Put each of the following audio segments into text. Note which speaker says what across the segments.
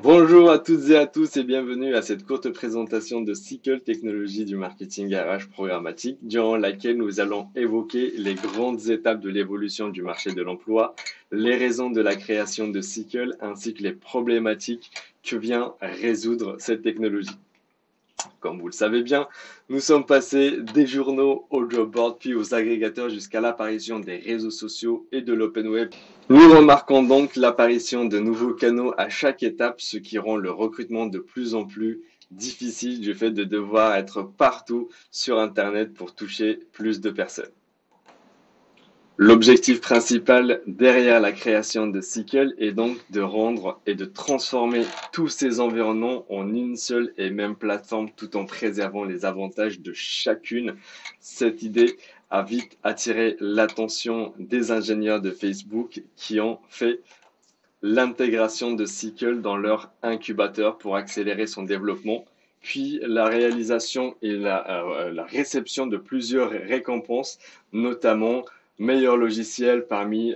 Speaker 1: Bonjour à toutes et à tous et bienvenue à cette courte présentation de Cycle Technologies du marketing RH programmatique, durant laquelle nous allons évoquer les grandes étapes de l'évolution du marché de l'emploi, les raisons de la création de Cycle ainsi que les problématiques que vient résoudre cette technologie. Comme vous le savez bien, nous sommes passés des journaux aux job boards puis aux agrégateurs jusqu'à l'apparition des réseaux sociaux et de l'open web. Nous remarquons donc l'apparition de nouveaux canaux à chaque étape, ce qui rend le recrutement de plus en plus difficile du fait de devoir être partout sur Internet pour toucher plus de personnes. L'objectif principal derrière la création de Sickle est donc de rendre et de transformer tous ces environnements en une seule et même plateforme tout en préservant les avantages de chacune. Cette idée a vite attiré l'attention des ingénieurs de Facebook qui ont fait l'intégration de Sickle dans leur incubateur pour accélérer son développement, puis la réalisation et la réception de plusieurs récompenses, notamment meilleur logiciel parmi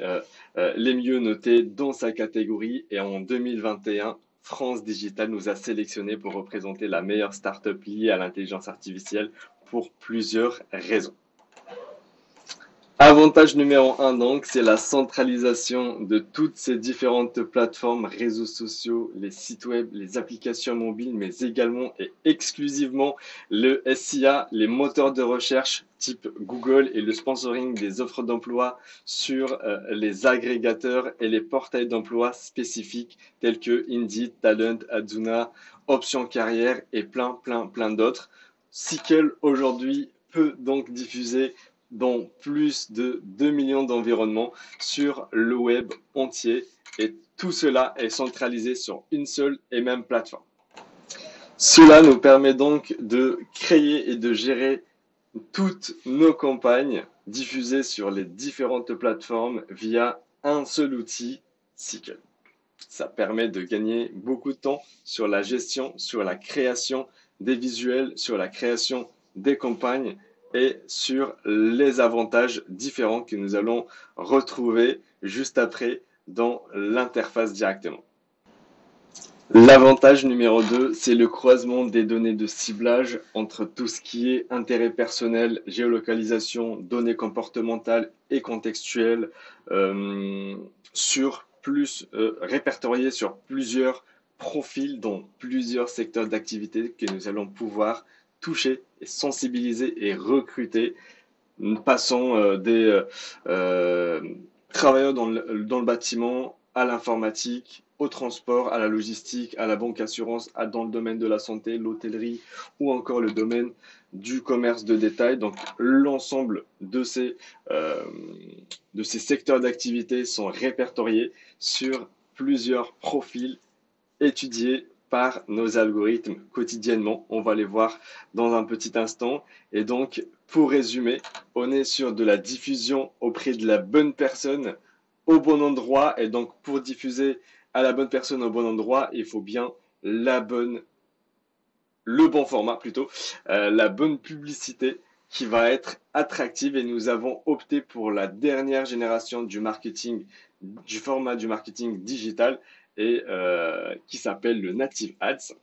Speaker 1: les mieux notés dans sa catégorie. Et en 2021, France Digital nous a sélectionnés pour représenter la meilleure startup liée à l'intelligence artificielle pour plusieurs raisons. Avantage numéro un, donc, c'est la centralisation de toutes ces différentes plateformes, réseaux sociaux, les sites web, les applications mobiles, mais également et exclusivement le SIA, les moteurs de recherche type Google et le sponsoring des offres d'emploi sur les agrégateurs et les portails d'emploi spécifiques tels que Indeed, Talent, Adzuna, Option Carrière et plein d'autres. Sickle aujourd'hui peut donc diffuser dans plus de 2 millions d'environnements sur le web entier et tout cela est centralisé sur une seule et même plateforme. Cela nous permet donc de créer et de gérer toutes nos campagnes diffusées sur les différentes plateformes via un seul outil, Sickle. Ça permet de gagner beaucoup de temps sur la gestion, sur la création des visuels, sur la création des campagnes et sur les avantages différents que nous allons retrouver juste après dans l'interface directement. L'avantage numéro 2, c'est le croisement des données de ciblage entre tout ce qui est intérêt personnel, géolocalisation, données comportementales et contextuelles répertoriées sur plusieurs profils dans plusieurs secteurs d'activité que nous allons pouvoir toucher et sensibiliser et recruter, passant des travailleurs dans le bâtiment, à l'informatique, au transport, à la logistique, à la banque assurance, dans le domaine de la santé, l'hôtellerie ou encore le domaine du commerce de détail. Donc l'ensemble euh, de ces secteurs d'activité sont répertoriés sur plusieurs profils étudiés par nos algorithmes quotidiennement. On va les voir dans un petit instant. Et donc, pour résumer, on est sur de la diffusion auprès de la bonne personne au bon endroit. Et donc, pour diffuser à la bonne personne au bon endroit, il faut bien le bon format plutôt, la bonne publicité qui va être attractive. Et nous avons opté pour la dernière génération du format du marketing digital et qui s'appelle le Native Ads,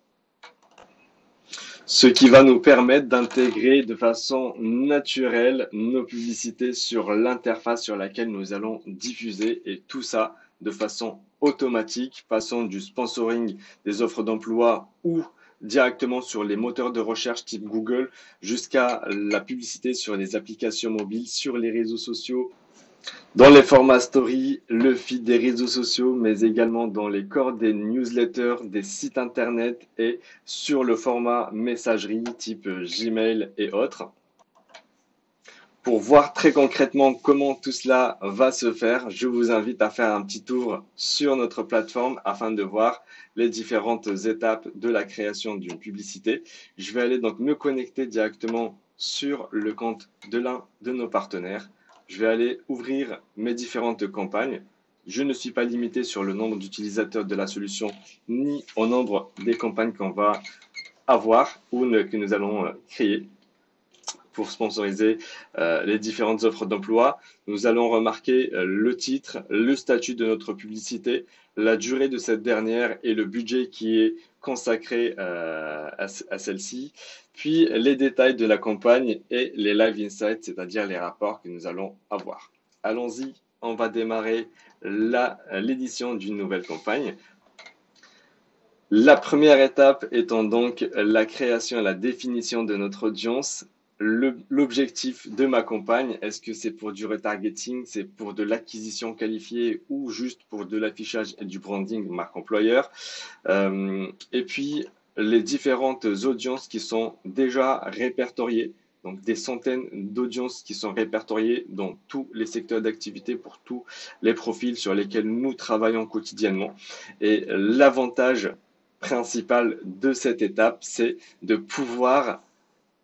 Speaker 1: ce qui va nous permettre d'intégrer de façon naturelle nos publicités sur l'interface sur laquelle nous allons diffuser et tout ça de façon automatique, passant du sponsoring des offres d'emploi ou directement sur les moteurs de recherche type Google jusqu'à la publicité sur les applications mobiles, sur les réseaux sociaux, dans les formats story, le feed des réseaux sociaux, mais également dans les corps des newsletters, des sites internet et sur le format messagerie type Gmail et autres. Pour voir très concrètement comment tout cela va se faire, je vous invite à faire un petit tour sur notre plateforme afin de voir les différentes étapes de la création d'une publicité. Je vais aller donc me connecter directement sur le compte de l'un de nos partenaires. Je vais aller ouvrir mes différentes campagnes. Je ne suis pas limité sur le nombre d'utilisateurs de la solution ni au nombre des campagnes qu'on va avoir ou que nous allons créer. pour sponsoriser les différentes offres d'emploi. Nous allons remarquer le titre, le statut de notre publicité, la durée de cette dernière et le budget qui est consacré à celle-ci, puis les détails de la campagne et les live insights, c'est-à-dire les rapports que nous allons avoir. Allons-y, on va démarrer l'édition d'une nouvelle campagne. La première étape étant donc la création et la définition de notre audience. L'objectif de ma campagne, est-ce que c'est pour du retargeting, c'est pour de l'acquisition qualifiée ou juste pour de l'affichage et du branding marque employeur, et puis les différentes audiences qui sont déjà répertoriées, donc des centaines d'audiences qui sont répertoriées dans tous les secteurs d'activité pour tous les profils sur lesquels nous travaillons quotidiennement. Et l'avantage principal de cette étape, c'est de pouvoir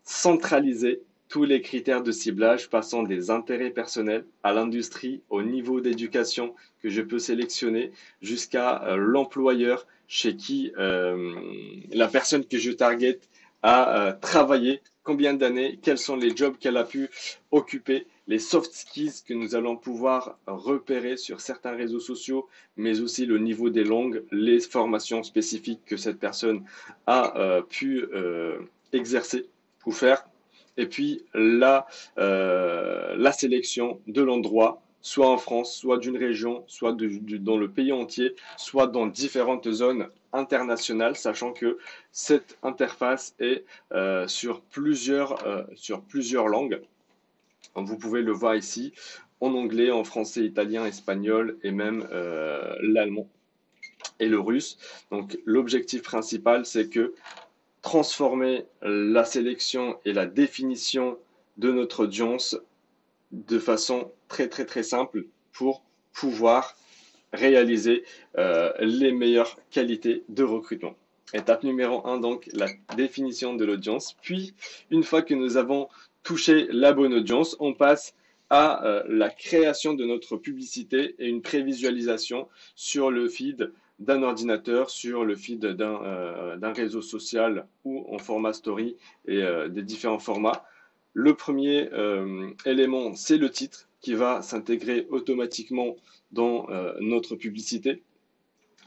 Speaker 1: centraliser tous les critères de ciblage passant des intérêts personnels à l'industrie, au niveau d'éducation que je peux sélectionner, jusqu'à l'employeur chez qui la personne que je target a travaillé, combien d'années, quels sont les jobs qu'elle a pu occuper, les soft skills que nous allons pouvoir repérer sur certains réseaux sociaux, mais aussi le niveau des langues, les formations spécifiques que cette personne a pu exercer ou faire, et puis la sélection de l'endroit, soit en France, soit d'une région, soit dans le pays entier, soit dans différentes zones internationales, sachant que cette interface est sur plusieurs langues. Vous pouvez le voir ici, en anglais, en français, italien, espagnol et même l'allemand et le russe. Donc l'objectif principal, c'est que transformer la sélection et la définition de notre audience de façon très simple pour pouvoir réaliser les meilleures qualités de recrutement. Étape numéro 1, donc la définition de l'audience. Puis, une fois que nous avons touché la bonne audience, on passe à la création de notre publicité et une prévisualisation sur le feed d'un ordinateur, sur le feed d'un réseau social ou en format story et des différents formats. Le premier élément, c'est le titre qui va s'intégrer automatiquement dans notre publicité.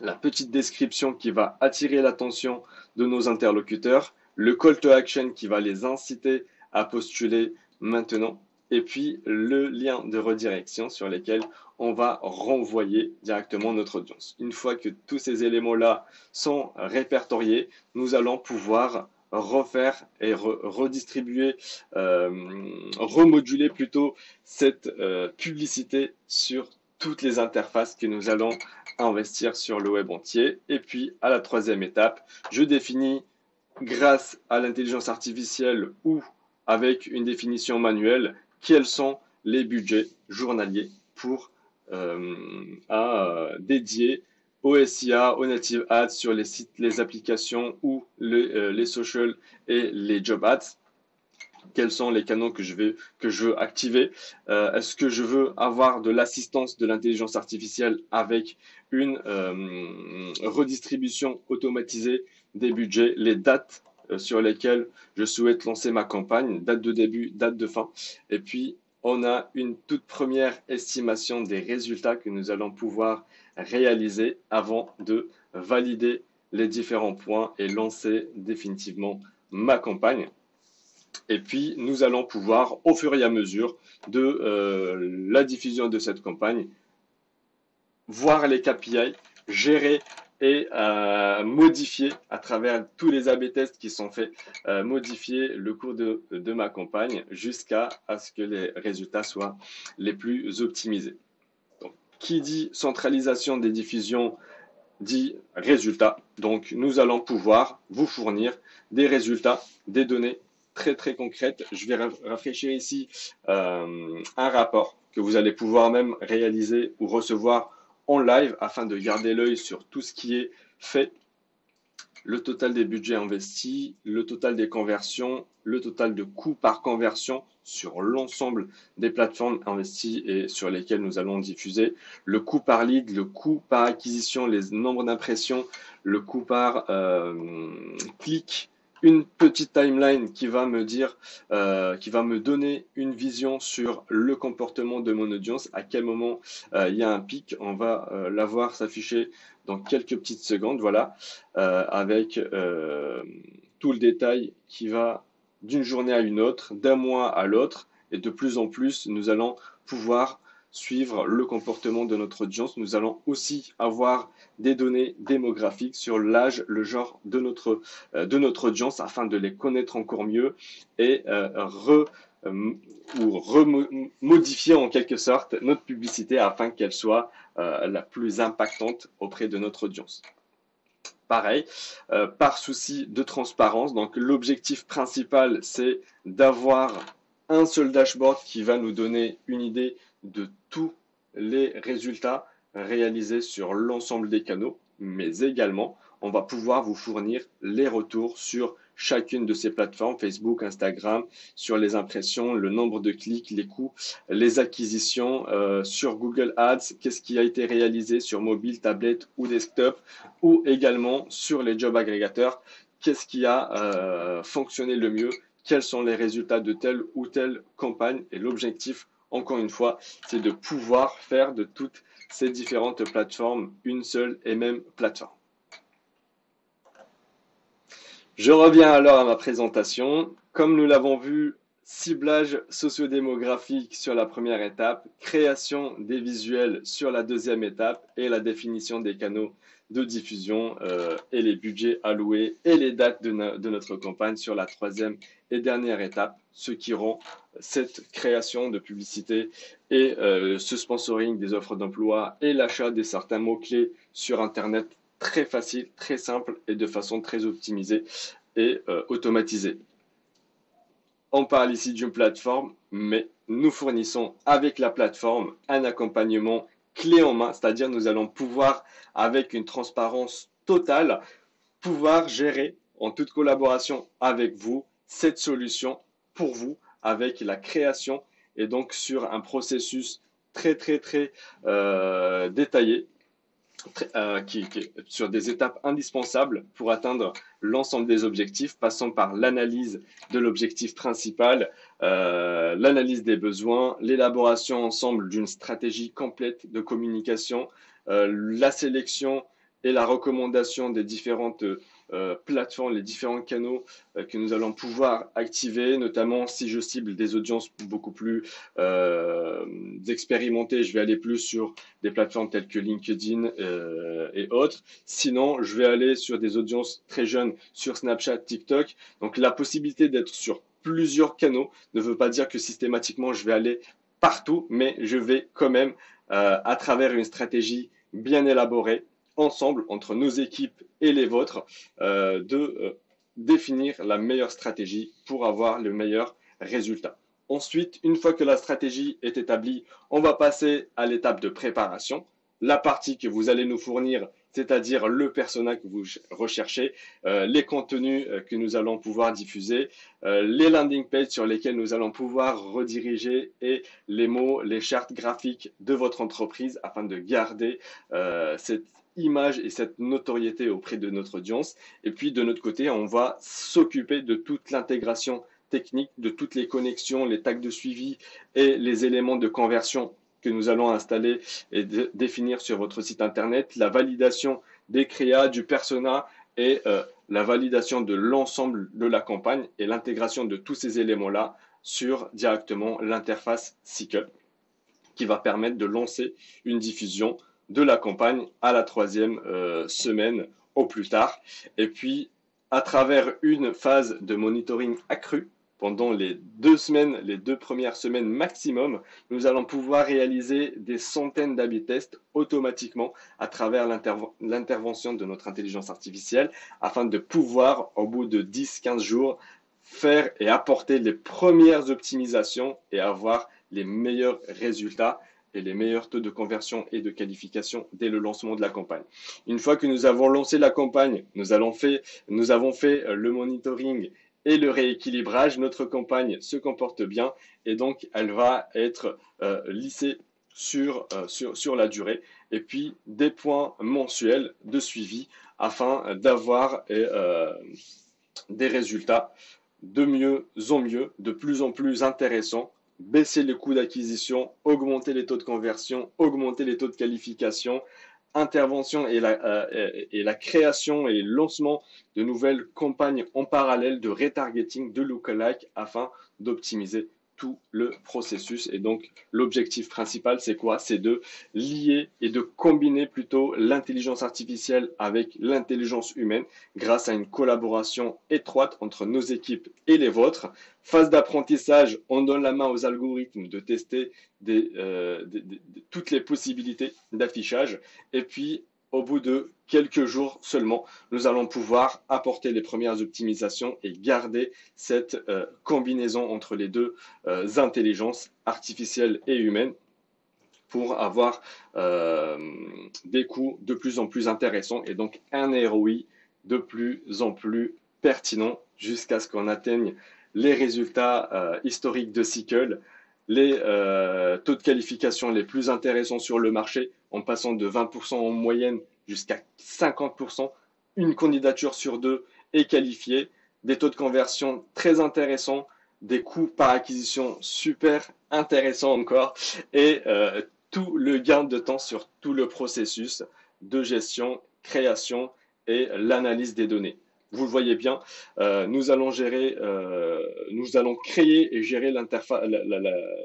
Speaker 1: La petite description qui va attirer l'attention de nos interlocuteurs, le call to action qui va les inciter à postuler maintenant, et puis le lien de redirection sur lequel on va renvoyer directement notre audience. Une fois que tous ces éléments-là sont répertoriés, nous allons pouvoir refaire et redistribuer, remoduler plutôt cette publicité sur toutes les interfaces que nous allons investir sur le web entier. Et puis, à la troisième étape, je définis grâce à l'intelligence artificielle ou avec une définition manuelle quels sont les budgets journaliers pour dédier au SIA, aux native ads sur les sites, les applications ou les social et les job ads. Quels sont les canaux que je veux activer? Est-ce que je veux avoir de l'assistance de l'intelligence artificielle avec une redistribution automatisée des budgets, les dates sur lesquelles je souhaite lancer ma campagne, date de début, date de fin. Et puis, on a une toute première estimation des résultats que nous allons pouvoir réaliser avant de valider les différents points et lancer définitivement ma campagne. Et puis, nous allons pouvoir, au fur et à mesure de la diffusion de cette campagne, voir les KPI, gérer et modifier à travers tous les A/B tests qui sont faits, modifier le cours de ma campagne jusqu'à ce que les résultats soient les plus optimisés. Donc, qui dit centralisation des diffusions dit résultats. Donc, nous allons pouvoir vous fournir des résultats, des données très concrètes. Je vais rafraîchir ici un rapport que vous allez pouvoir même réaliser ou recevoir en live afin de garder l'œil sur tout ce qui est fait. Le total des budgets investis, le total des conversions, le total de coûts par conversion sur l'ensemble des plateformes investies et sur lesquelles nous allons diffuser, le coût par lead, le coût par acquisition, les nombres d'impressions, le coût par clic, une petite timeline qui va me dire, qui va me donner une vision sur le comportement de mon audience, à quel moment il y a un pic. On va la voir s'afficher dans quelques petites secondes, voilà, avec tout le détail qui va d'une journée à une autre, d'un mois à l'autre, et de plus en plus, nous allons pouvoir suivre le comportement de notre audience. Nous allons aussi avoir des données démographiques sur l'âge, le genre de notre audience afin de les connaître encore mieux et remodifier en quelque sorte notre publicité afin qu'elle soit la plus impactante auprès de notre audience. Pareil, par souci de transparence, donc l'objectif principal, c'est d'avoir un seul dashboard qui va nous donner une idée de tous les résultats réalisés sur l'ensemble des canaux, mais également, on va pouvoir vous fournir les retours sur chacune de ces plateformes, Facebook, Instagram, sur les impressions, le nombre de clics, les coûts, les acquisitions, sur Google Ads, qu'est-ce qui a été réalisé sur mobile, tablette ou desktop, ou également sur les job agrégateurs, qu'est-ce qui a fonctionné le mieux, quels sont les résultats de telle ou telle campagne. Et l'objectif, encore une fois, c'est de pouvoir faire de toutes ces différentes plateformes une seule et même plateforme. Je reviens alors à ma présentation. Comme nous l'avons vu, ciblage sociodémographique sur la première étape, création des visuels sur la deuxième étape et la définition des canaux de diffusion et les budgets alloués et les dates de notre campagne sur la troisième et dernière étape, ce qui rend cette création de publicité et ce sponsoring des offres d'emploi et l'achat de certains mots-clés sur Internet très facile, très simple et de façon très optimisée et automatisée. On parle ici d'une plateforme, mais nous fournissons avec la plateforme un accompagnement clé en main, c'est-à-dire nous allons pouvoir, avec une transparence totale, pouvoir gérer en toute collaboration avec vous cette solution pour vous avec la création et donc sur un processus très détaillé sur des étapes indispensables pour atteindre l'ensemble des objectifs, passant par l'analyse de l'objectif principal, l'analyse des besoins, l'élaboration ensemble d'une stratégie complète de communication, la sélection et la recommandation des différentes plateformes, les différents canaux que nous allons pouvoir activer, notamment si je cible des audiences beaucoup plus expérimentées, je vais aller plus sur des plateformes telles que LinkedIn et autres. Sinon, je vais aller sur des audiences très jeunes sur Snapchat, TikTok. Donc la possibilité d'être sur plusieurs canaux ne veut pas dire que systématiquement je vais aller partout, mais je vais quand même, à travers une stratégie bien élaborée, ensemble, entre nos équipes et les vôtres, définir la meilleure stratégie pour avoir le meilleur résultat. Ensuite, une fois que la stratégie est établie, on va passer à l'étape de préparation. La partie que vous allez nous fournir, c'est-à-dire le persona que vous recherchez, les contenus que nous allons pouvoir diffuser, les landing pages sur lesquels nous allons pouvoir rediriger et les mots, les chartes graphiques de votre entreprise afin de garder cette image et cette notoriété auprès de notre audience. Et puis de notre côté, on va s'occuper de toute l'intégration technique, de toutes les connexions, les tags de suivi et les éléments de conversion que nous allons installer et définir sur votre site internet, la validation des créas, du persona et la validation de l'ensemble de la campagne et l'intégration de tous ces éléments-là sur directement l'interface SECup qui va permettre de lancer une diffusion de la campagne à la troisième semaine au plus tard. Et puis, à travers une phase de monitoring accru, pendant les 2 semaines, les 2 premières semaines maximum, nous allons pouvoir réaliser des centaines d'A/B tests automatiquement à travers l'intervention de notre intelligence artificielle afin de pouvoir, au bout de 10-15 jours, faire et apporter les premières optimisations et avoir les meilleurs résultats et les meilleurs taux de conversion et de qualification dès le lancement de la campagne. Une fois que nous avons lancé la campagne, nous avons fait le monitoring et le rééquilibrage, notre campagne se comporte bien et donc elle va être lissée sur la durée. Et puis des points mensuels de suivi afin d'avoir des résultats de mieux en mieux, de plus en plus intéressants, baisser les coûts d'acquisition, augmenter les taux de conversion, augmenter les taux de qualification, intervention et la création et lancement de nouvelles campagnes en parallèle de retargeting, de lookalike afin d'optimiser tout le processus. Et donc, l'objectif principal, c'est quoi? C'est de lier et de combiner plutôt l'intelligence artificielle avec l'intelligence humaine grâce à une collaboration étroite entre nos équipes et les vôtres. Phase d'apprentissage, on donne la main aux algorithmes de tester toutes les possibilités d'affichage. Et puis, au bout de quelques jours seulement, nous allons pouvoir apporter les premières optimisations et garder cette combinaison entre les deux intelligences artificielles et humaines pour avoir des coûts de plus en plus intéressants et donc un ROI de plus en plus pertinent jusqu'à ce qu'on atteigne les résultats historiques de Sickle, les taux de qualification les plus intéressants sur le marché, en passant de 20% en moyenne jusqu'à 50%. Une candidature sur deux est qualifiée, des taux de conversion très intéressants, des coûts par acquisition super intéressants encore, et tout le gain de temps sur tout le processus de gestion, création et l'analyse des données. Vous le voyez bien, nous allons créer et gérer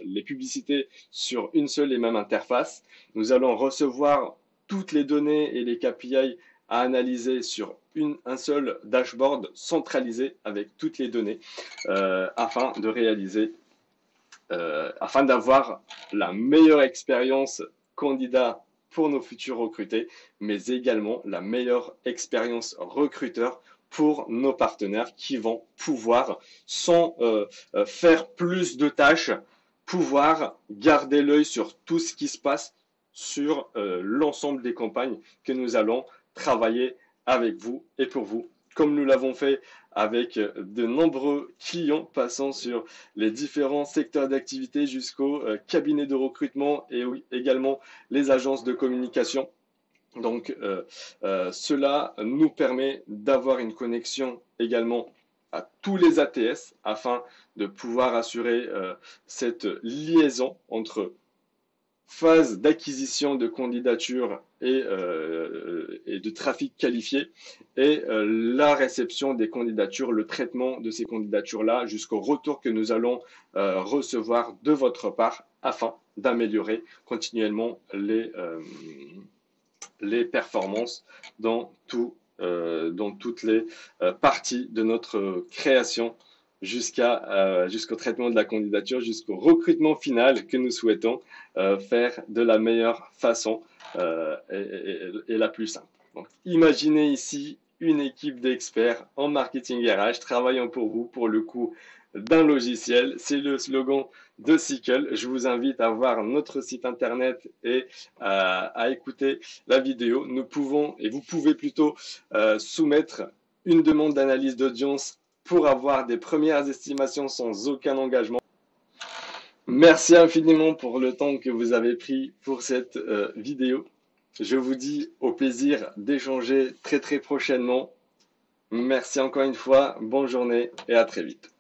Speaker 1: les publicités sur une seule et même interface. Nous allons recevoir toutes les données et les KPI à analyser sur un seul dashboard centralisé avec toutes les données afin de réaliser, afin d'avoir la meilleure expérience candidat pour nos futurs recrutés, mais également la meilleure expérience recruteur pour nos partenaires qui vont pouvoir, sans faire plus de tâches, pouvoir garder l'œil sur tout ce qui se passe sur l'ensemble des campagnes que nous allons travailler avec vous et pour vous, comme nous l'avons fait avec de nombreux clients passant sur les différents secteurs d'activité jusqu'aux cabinets de recrutement et également les agences de communication. Donc, cela nous permet d'avoir une connexion également à tous les ATS afin de pouvoir assurer cette liaison entre phase d'acquisition de candidatures et de trafic qualifié et la réception des candidatures, le traitement de ces candidatures-là jusqu'au retour que nous allons recevoir de votre part afin d'améliorer continuellement les performances dans toutes les parties de notre création jusqu'au traitement de la candidature, jusqu'au recrutement final que nous souhaitons faire de la meilleure façon et la plus simple. Donc, imaginez ici une équipe d'experts en marketing RH travaillant pour vous pour le coût d'un logiciel. C'est le slogan de Sickle. Je vous invite à voir notre site internet et à écouter la vidéo. Nous pouvons, et vous pouvez plutôt soumettre une demande d'analyse d'audience pour avoir des premières estimations sans aucun engagement. Merci infiniment pour le temps que vous avez pris pour cette vidéo. Je vous dis au plaisir d'échanger très prochainement. Merci encore une fois, bonne journée et à très vite.